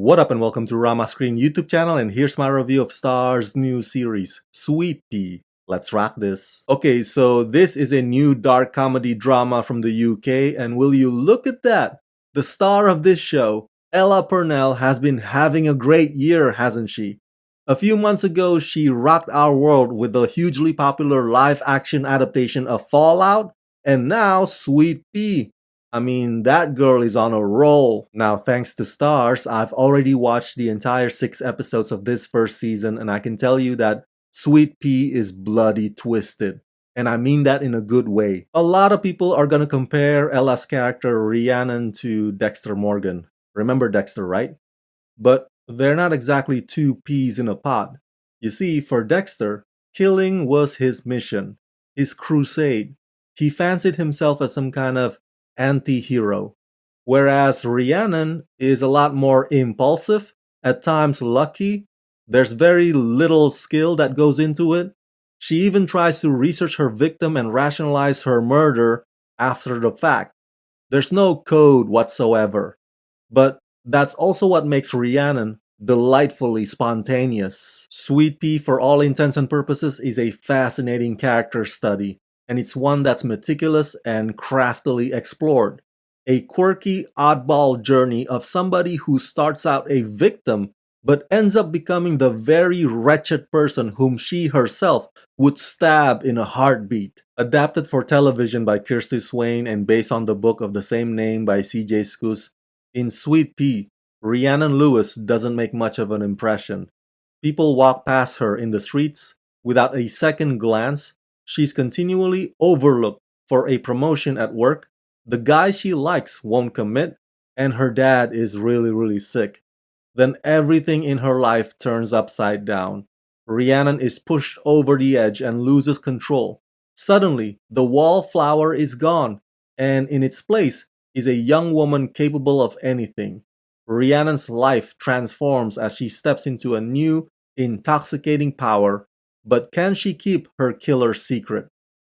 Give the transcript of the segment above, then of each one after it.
What up and welcome to Rama Screen YouTube channel, and here's my review of Starz' new series, Sweetpea. Let's rock this. Okay, so this is a new dark comedy drama from the UK, and will you look at that? The star of this show, Ella Purnell, has been having a great year, hasn't she? A few months ago, she rocked our world with the hugely popular live-action adaptation of Fallout, and now Sweetpea. I mean, that girl is on a roll. Now, thanks to Starz, I've already watched the entire 6 episodes of this first season, and I can tell you that Sweetpea is bloody twisted. And I mean that in a good way. A lot of people are gonna compare Ella's character Rhiannon to Dexter Morgan. Remember Dexter, right? But they're not exactly two peas in a pod. You see, for Dexter, killing was his mission, his crusade. He fancied himself as some kind of anti-hero. Whereas Rhiannon is a lot more impulsive, at times lucky. There's very little skill that goes into it. She even tries to research her victim and rationalize her murder after the fact. There's no code whatsoever. But that's also what makes Rhiannon delightfully spontaneous. Sweetpea, for all intents and purposes, is a fascinating character study, and it's one that's meticulous and craftily explored. A quirky, oddball journey of somebody who starts out a victim but ends up becoming the very wretched person whom she herself would stab in a heartbeat. Adapted for television by Kirsty Swain and based on the book of the same name by C.J. Scoos, in Sweetpea, Rhiannon Lewis doesn't make much of an impression. People walk past her in the streets without a second glance. She's continually overlooked for a promotion at work. The guy she likes won't commit, and her dad is really sick. Then everything in her life turns upside down. Rhiannon is pushed over the edge and loses control. Suddenly, the wallflower is gone, and in its place is a young woman capable of anything. Rhiannon's life transforms as she steps into a new, intoxicating power, but can she keep her killer secret?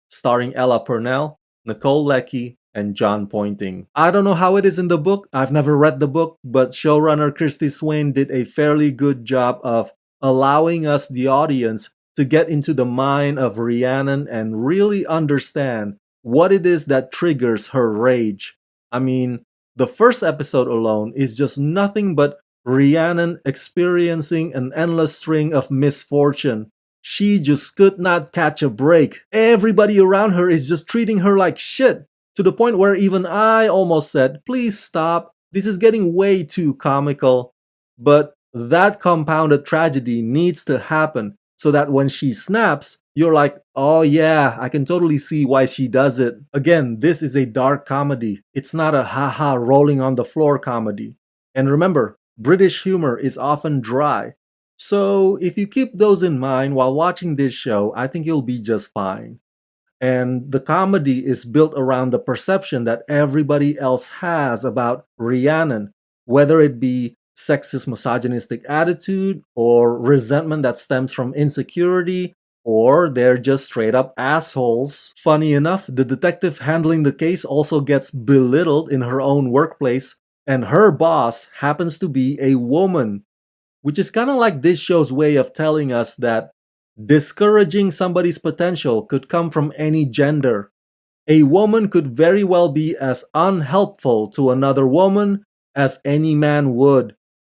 Starring Ella Purnell, Nicole Leckie, and John Pointing. I don't know how it is in the book, I've never read the book, but showrunner Kirsty Swain did a fairly good job of allowing us, the audience, to get into the mind of Rhiannon and really understand what it is that triggers her rage. I mean, the first episode alone is just nothing but Rhiannon experiencing an endless string of misfortune. She just could not catch a break. Everybody around her is just treating her like shit, to the point where even I almost said, please stop, this is getting way too comical. But that compounded tragedy needs to happen so that when she snaps, you're like, oh yeah, I can totally see why she does it. Again, this is a dark comedy. It's not a haha rolling on the floor comedy. And remember, British humor is often dry. So if you keep those in mind while watching this show, I think you'll be just fine. And the comedy is built around the perception that everybody else has about Rhiannon, whether it be sexist misogynistic attitude or resentment that stems from insecurity, or they're just straight up assholes. Funny enough, the detective handling the case also gets belittled in her own workplace, and her boss happens to be a woman, which is kind of like this show's way of telling us that discouraging somebody's potential could come from any gender. A woman could very well be as unhelpful to another woman as any man would.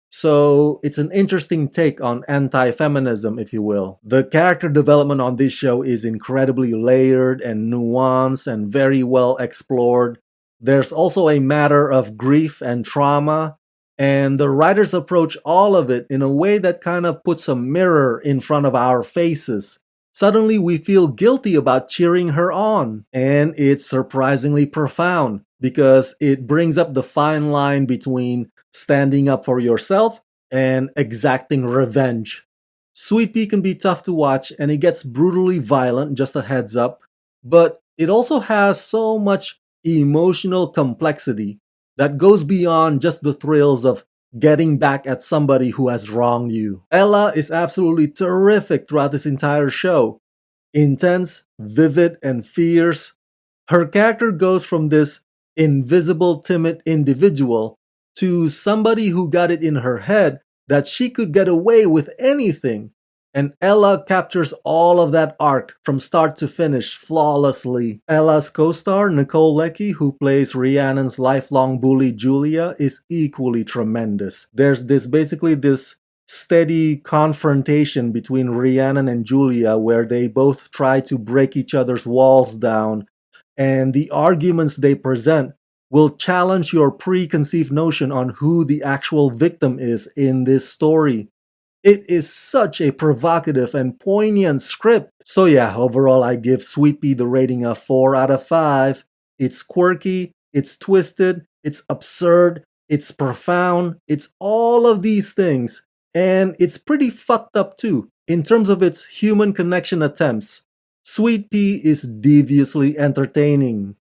So it's an interesting take on anti-feminism, if you will. The character development on this show is incredibly layered and nuanced and very well explored. There's also a matter of grief and trauma, and the writers approach all of it in a way that kind of puts a mirror in front of our faces. Suddenly we feel guilty about cheering her on, and it's surprisingly profound because it brings up the fine line between standing up for yourself and exacting revenge. Sweetpea can be tough to watch and it gets brutally violent, just a heads up, but it also has so much emotional complexity that goes beyond just the thrills of getting back at somebody who has wronged you. Ella is absolutely terrific throughout this entire show. Intense, vivid, and fierce. Her character goes from this invisible, timid individual to somebody who got it in her head that she could get away with anything. And Ella captures all of that arc from start to finish flawlessly. Ella's co-star, Nicole Leckie, who plays Rhiannon's lifelong bully Julia, is equally tremendous. There's basically this steady confrontation between Rhiannon and Julia where they both try to break each other's walls down, and the arguments they present will challenge your preconceived notion on who the actual victim is in this story. It is such a provocative and poignant script. So yeah, overall I give Sweetpea the rating of 4 out of 5. It's quirky, it's twisted, it's absurd, it's profound, it's all of these things. And it's pretty fucked up too. In terms of its human connection attempts, Sweetpea is deviously entertaining.